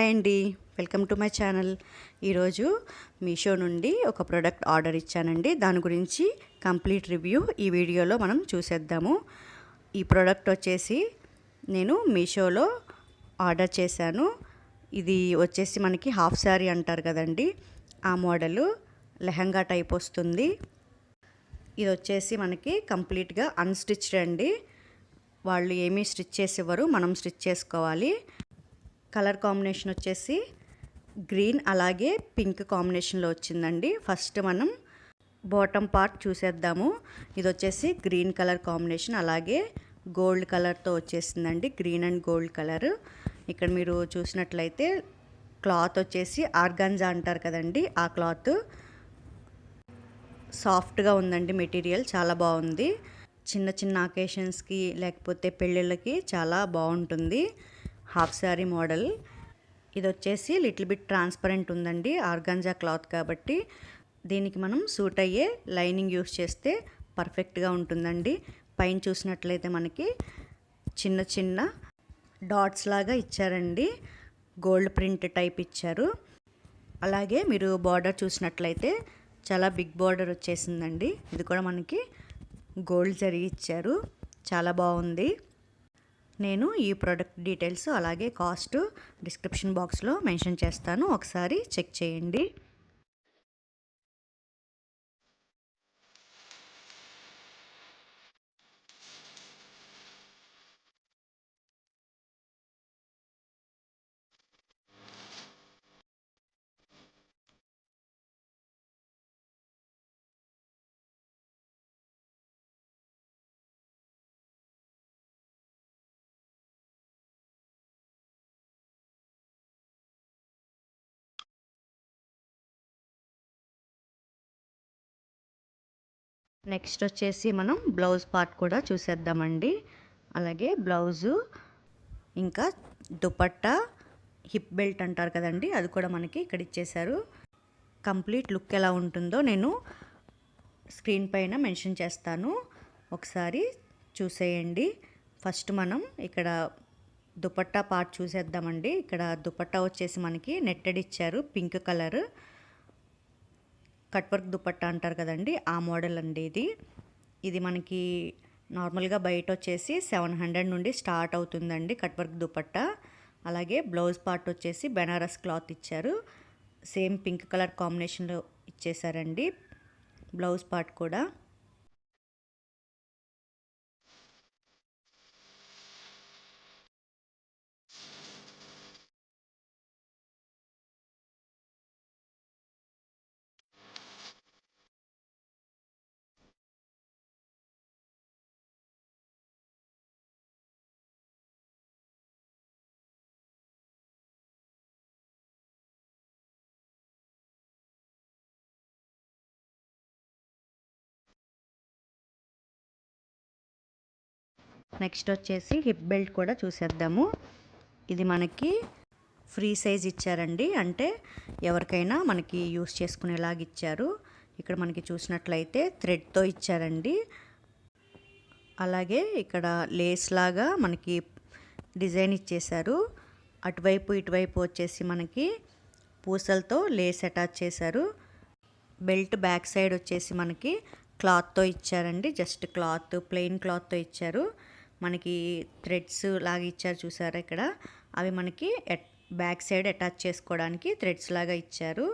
Hi అండి, welcome to my channel. ఈరోజు మీషో నుండి ఒక ప్రోడక్ట్ ఆర్డర్ ఇచ్చానండి. దాని గురించి కంప్లీట్ రివ్యూ ఈ వీడియోలో మనం చూసేద్దాము. ఈ ప్రోడక్ట్ వచ్చేసి నేను మీషోలో ఆర్డర్ చేశాను. ఇది వచ్చేసి మనకి హాఫ్ శారీ అంటారు కదండి, ఆ మోడలు లెహంగా టైప్ వస్తుంది. ఇది వచ్చేసి మనకి కంప్లీట్గా అన్స్టిచ్డ్ అండి. వాళ్ళు ఏమీ స్టిచ్ చేసి ఇవ్వరు, మనం స్టిచ్ చేసుకోవాలి. కలర్ కాంబినేషన్ వచ్చేసి గ్రీన్ అలాగే పింక్ కాంబినేషన్లో వచ్చిందండి. ఫస్ట్ మనం బాటమ్ పార్ట్ చూసేద్దాము. ఇది వచ్చేసి గ్రీన్ కలర్ కాంబినేషన్ అలాగే గోల్డ్ కలర్తో వచ్చేసిందండి, గ్రీన్ అండ్ గోల్డ్ కలర్. ఇక్కడ మీరు చూసినట్లయితే క్లాత్ వచ్చేసి ఆర్గాన్జా అంటారు కదండి, ఆ క్లాత్ సాఫ్ట్గా ఉందండి. మెటీరియల్ చాలా బాగుంది. చిన్న చిన్న అకేషన్స్కి లేకపోతే పెళ్ళిళ్ళకి చాలా బాగుంటుంది. Half sari model. ఇది వచ్చేసి లిటిల్ బిట్ ట్రాన్స్పరెంట్ ఉందండి, ఆర్గాన్జా క్లాత్ కాబట్టి. దీనికి మనం సూట్ అయ్యే లైనింగ్ యూస్ చేస్తే పర్ఫెక్ట్గా ఉంటుందండి. పైన చూసినట్లయితే మనకి చిన్న చిన్న డాట్స్ లాగా ఇచ్చారండి, గోల్డ్ ప్రింట్ టైప్ ఇచ్చారు. అలాగే మీరు బార్డర్ చూసినట్లయితే చాలా బిగ్ బార్డర్ వచ్చేసిందండి. ఇది కూడా మనకి గోల్డ్ జరీ ఇచ్చారు, చాలా బాగుంది. నేను ఈ ప్రోడక్ట్ డీటెయిల్స్ అలాగే కాస్ట్ డిస్క్రిప్షన్ బాక్స్లో మెన్షన్ చేస్తాను, ఒకసారి చెక్ చేయండి. నెక్స్ట్ వచ్చేసి మనం బ్లౌజ్ పార్ట్ కూడా చూసేద్దామండి. అలాగే బ్లౌజు ఇంకా దుపట్టా, హిప్ బెల్ట్ అంటారు కదండి, అది కూడా మనకి ఇక్కడ ఇచ్చేశారు. కంప్లీట్ లుక్ ఎలా ఉంటుందో నేను స్క్రీన్ పైన మెన్షన్ చేస్తాను, ఒకసారి చూసేయండి. ఫస్ట్ మనం ఇక్కడ దుపట్టా పార్ట్ చూసేద్దామండి. ఇక్కడ దుపట్టా వచ్చేసి మనకి నెట్టెడ్ ఇచ్చారు, pink colour cut work dupatta అంటారు కదండి, ఆ మోడల్ అండి ఇది. ఇది మనకి నార్మల్గా బయట వచ్చేసి 700 నుండి స్టార్ట్ అవుతుందండి కట్ వర్క్ దుపట్టా. అలాగే బ్లౌజ్ పార్ట్ వచ్చేసి బెనారస్ క్లాత్ ఇచ్చారు, సేమ్ పింక్ కలర్ కాంబినేషన్లో ఇచ్చేసారండి బ్లౌజ్ పార్ట్ కూడా. నెక్స్ట్ వచ్చేసి హిప్ బెల్ట్ కూడా చూసేద్దాము. ఇది మనకి ఫ్రీ సైజ్ ఇచ్చారండి, అంటే ఎవరికైనా మనకి యూస్ చేసుకునేలాగా ఇచ్చారు. ఇక్కడ మనకి చూసినట్లయితే థ్రెడ్తో ఇచ్చారండి. అలాగే ఇక్కడ లేస్ లాగా మనకి డిజైన్ ఇచ్చేశారు. అటువైపు ఇటువైపు వచ్చేసి మనకి పూసలతో లేస్ అటాచ్ చేశారు. బెల్ట్ బ్యాక్ సైడ్ వచ్చేసి మనకి క్లాత్తో ఇచ్చారండి, జస్ట్ క్లాత్ ప్లెయిన్ క్లాత్తో ఇచ్చారు. మనకి థ్రెడ్స్ లాగా ఇచ్చారు చూసారా ఇక్కడ, అవి మనకి బ్యాక్ సైడ్ అటాచ్ చేసుకోవడానికి థ్రెడ్స్ లాగా ఇచ్చారు.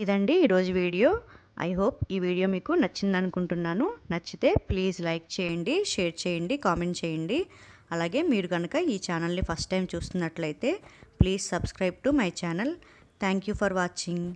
ఇదండి ఈరోజు వీడియో. ఐ హోప్ ఈ వీడియో మీకు నచ్చింది అనుకుంటున్నాను. నచ్చితే ప్లీజ్ లైక్ చేయండి, షేర్ చేయండి, కామెంట్ చేయండి. అలాగే మీరు కనుక ఈ ఛానల్ని ఫస్ట్ టైం చూస్తున్నట్లయితే please subscribe to my channel. Thank you for watching.